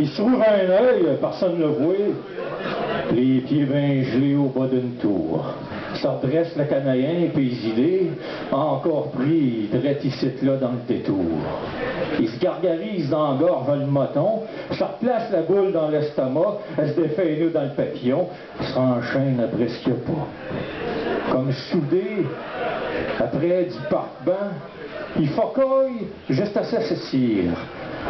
Il se trouve un œil, personne ne le voit, les pieds bien gelés au bas d'une tour. Ça redresse le Canadien, puis les idées, encore pris, drette ici là dans le détour. Il se gargarise dans la gorge le moton, ça replace la boule dans l'estomac, elle se défait les nœuds dans le papillon, se renchaîne à presque pas. Comme soudé, après du parc-banc, il focoille juste à s'assessir.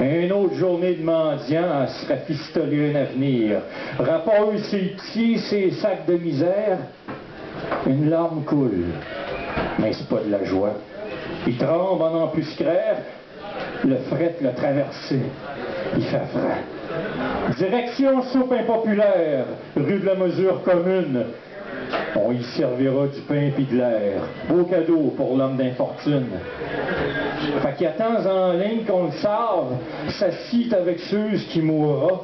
Une autre journée de mendiant à se rafistoler un avenir. Rapport ses petits, ses sacs de misère, une larme coule. Mais c'est pas de la joie. Il tremble en embuscraire, le fret l'a traversé. Il fait frais. Direction soupe impopulaire, rue de la mesure commune. On y servira du pain pis de l'air. Beau cadeau pour l'homme d'infortune. Fait qu'il attend en ligne qu'on le serve, s'assit avec ceux qui mourra.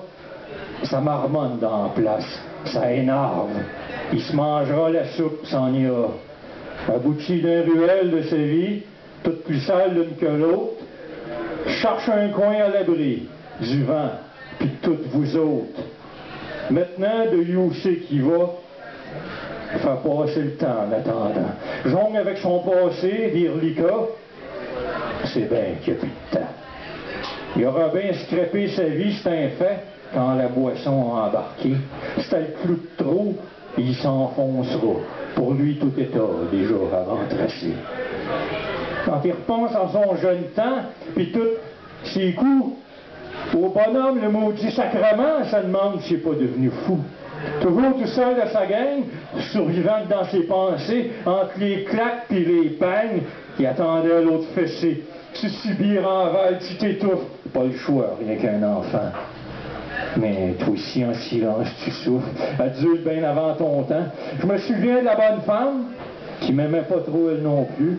Ça marmonne dans la place, ça énerve. Il se mangera la soupe, s'en ira. Abouti d'un ruelle de sa vie, toute plus sale l'une que l'autre, cherche un coin à l'abri du vent, puis de toutes vous autres. Maintenant, de Youssé qui va, faire passer le temps en attendant. Jongle avec son passé, dire Lika, c'est bien qu'il n'y a plus de temps. Il aura bien scrapé sa vie, c'est un fait, quand la boisson a embarqué. C'était le clou de trop, il s'enfoncera. Pour lui, tout est déjà avant tracé. Quand il repense à son jeune temps, puis tous ses coups, au bonhomme, le maudit sacrement, ça demande s'il n'est pas devenu fou. Toujours tout seul de sa gang, survivant dans ses pensées, entre les claques puis les pagnes, qui attendait l'autre fessée. Tu subis renval, tu t'étouffes. Pas le choix, rien qu'un enfant. Mais toi aussi, en silence, tu souffres. Adulte bien avant ton temps. Je me souviens de la bonne femme, qui m'aimait pas trop elle non plus.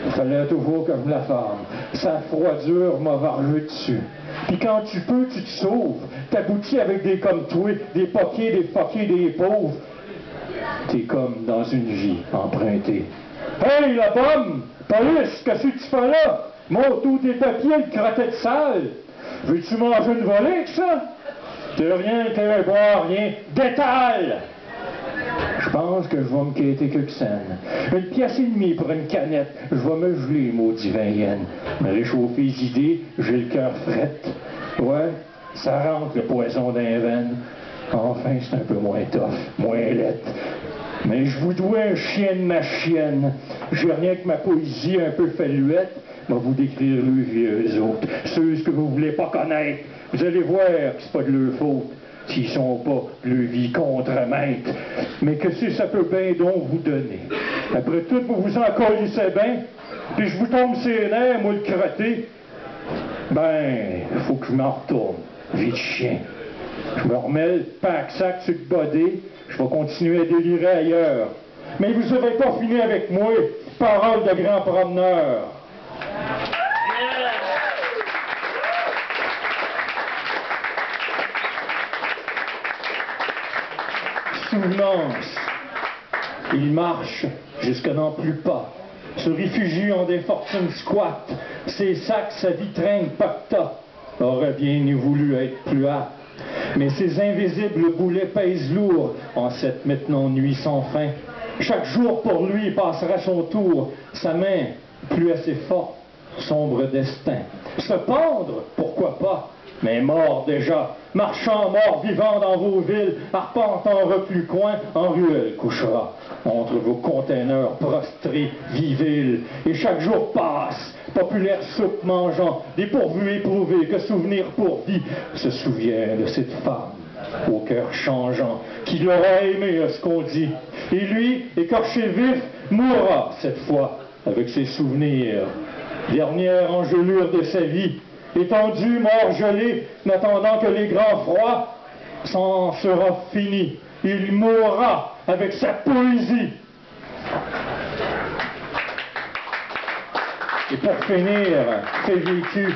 Il fallait toujours que je me la forme. Sa froidure m'a vargé dessus. Puis quand tu peux, tu te sauves. T'aboutis avec des comme toi, des poquets, des fuckés, des pauvres. T'es comme dans une vie empruntée. Hey, la pomme! Police, qu'est-ce que tu fais là? Montre tous tes papiers, le crottet de salle. Veux-tu manger une volée avec ça? De rien, t'es boire, rien. Détale! Je pense que je vais me quêter quelques scènes. Une pièce et demie pour une canette. Je vais me geler, maudit vin yen. Me réchauffer les idées, j'ai le cœur fret. Ouais, ça rentre le poison dans les veines. Enfin, c'est un peu moins tough, moins lettre. Mais je vous dois un chien de ma chienne. J'ai rien que ma poésie un peu faluette. Je vais vous décrire le vieux autres. Ceux que vous voulez pas connaître. Vous allez voir que c'est pas de leur faute. S'ils sont pas le vie contre-maître. Mais que si ça peut bien donc vous donner. Après tout, vous vous en colissez bien, puis je vous tombe ses nerfs, moi le crotté. Ben, faut que je m'en retourne. Vie de chien. Je me remets le pack-sac sur le body, je vais continuer à délirer ailleurs. Mais vous n'avez pas fini avec moi, parole de grand promeneur. Souvenance. Il marche jusqu'à n'en plus pas. Se réfugie en des fortunes squattes. Ses sacs, sa vitrine, pacta. Aurait bien voulu être plus apte. Mais ces invisibles boulets pèsent lourd en cette maintenant nuit sans fin. Chaque jour pour lui passera son tour. Sa main, plus assez forte, sombre destin. Se pendre, pourquoi pas? Mais mort déjà, marchand mort vivant dans vos villes, arpentant repus coin, en ruelle couchera, entre vos containers prostrés, viviles, et chaque jour passe, populaire soupe mangeant, dépourvu éprouvé, que souvenir pour vie, se souvient de cette femme, au cœur changeant, qui l'aura aimé à ce qu'on dit, et lui, écorché vif, mourra cette fois, avec ses souvenirs, dernière engelure de sa vie, étendu, mort gelé, n'attendant que les grands froids, s'en sera fini. Il mourra avec sa poésie. Et pour finir, fait vécu,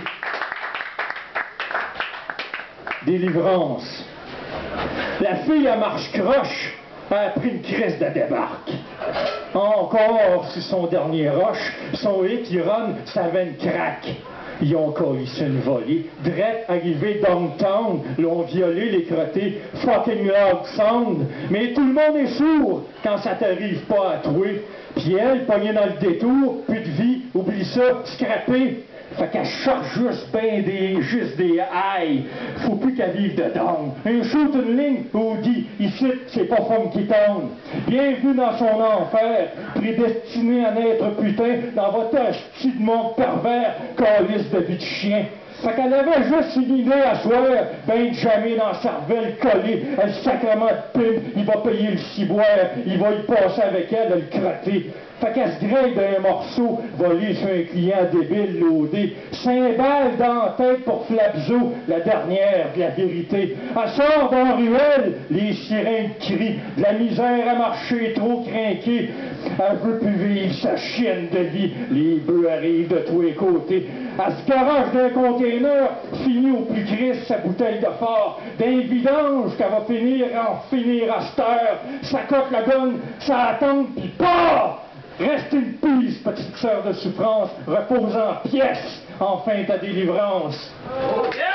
délivrance. La fille à marche croche a pris une crise de débarque. Encore sur son dernier roche, son hic, il ronne, sa veine craque. Ils ont collissé une volée. Drette arrivé downtown, l'ont violé, les crottés, fucking loud sound. Mais tout le monde est sourd quand ça t'arrive pas à toi. Puis elle, pognée dans le détour, plus de vie, oublie ça, scrappé. Fait qu'elle cherche juste des hailles. Faut plus qu'elle vive dedans. Un shoot, une ligne, où dit, ici, c'est pas Funky Town. Bienvenue dans son enfer, prédestiné à naître putain dans votre asti de monde pervers, calice de vie de chien. Fait qu'elle avait juste une idée à soir, ben jamais dans sa cervelle collée, le sacrement de pimp, il va payer le ciboire, il va y passer avec elle, le crotter. Fait qu'elle se grille d'un morceau, volé sur un client débile laudé. 5 balles dans la tête pour Flapzo, la dernière de la vérité. Elle sort dans la ruelle, les sirènes crient, de la misère à marcher, trop crinquée. Elle veut plus vivre sa chienne de vie, les bœufs arrivent de tous les côtés. Elle se garage d'un container, finit au plus triste sa bouteille de fort, d'un vidange qu'elle va finir à cette heure. Ça cote la gonne, ça attend, pis pas! Reste une pise, petite sœur de souffrance, repose en pièces, enfin ta délivrance. Oh, yeah!